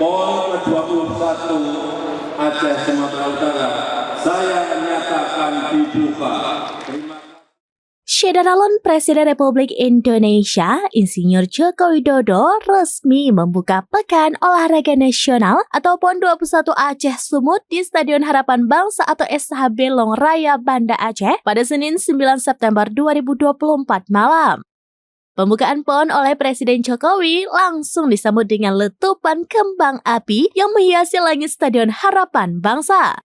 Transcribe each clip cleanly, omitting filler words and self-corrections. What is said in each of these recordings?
PON ke-21 Aceh Sumatera Utara, saya nyatakan dibuka. Calon Presiden Republik Indonesia, Insinyur Joko Widodo resmi membuka Pekan Olahraga Nasional atau PON 21 Aceh Sumut di Stadion Harapan Bangsa atau SHB Long Raya, Banda Aceh pada Senin 9 September 2024 malam. Pembukaan PON oleh Presiden Jokowi langsung disambut dengan letupan kembang api yang menghiasi langit Stadion Harapan Bangsa.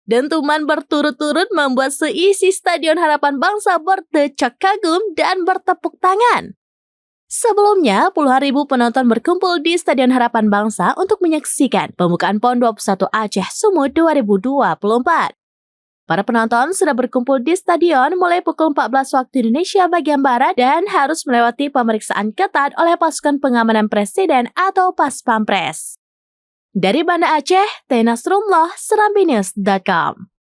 Dentuman berturut-turut membuat seisi Stadion Harapan Bangsa berdecak kagum dan bertepuk tangan. Sebelumnya, puluhan ribu penonton berkumpul di Stadion Harapan Bangsa untuk menyaksikan pembukaan PON 21 Aceh Sumut 2024. Para penonton sudah berkumpul di stadion mulai pukul 14 waktu Indonesia bagian Barat dan harus melewati pemeriksaan ketat oleh pasukan pengamanan presiden atau Pas Pampres. Dari Banda Aceh, Tenasrullah, serambinews.com.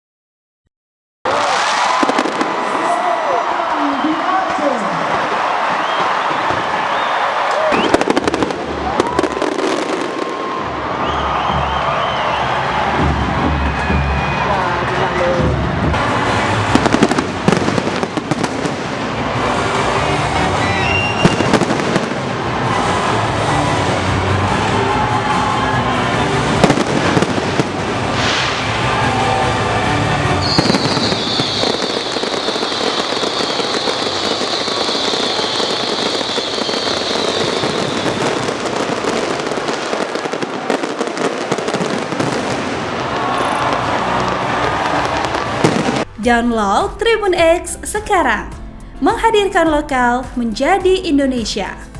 Download Tribun X sekarang, menghadirkan lokal menjadi Indonesia.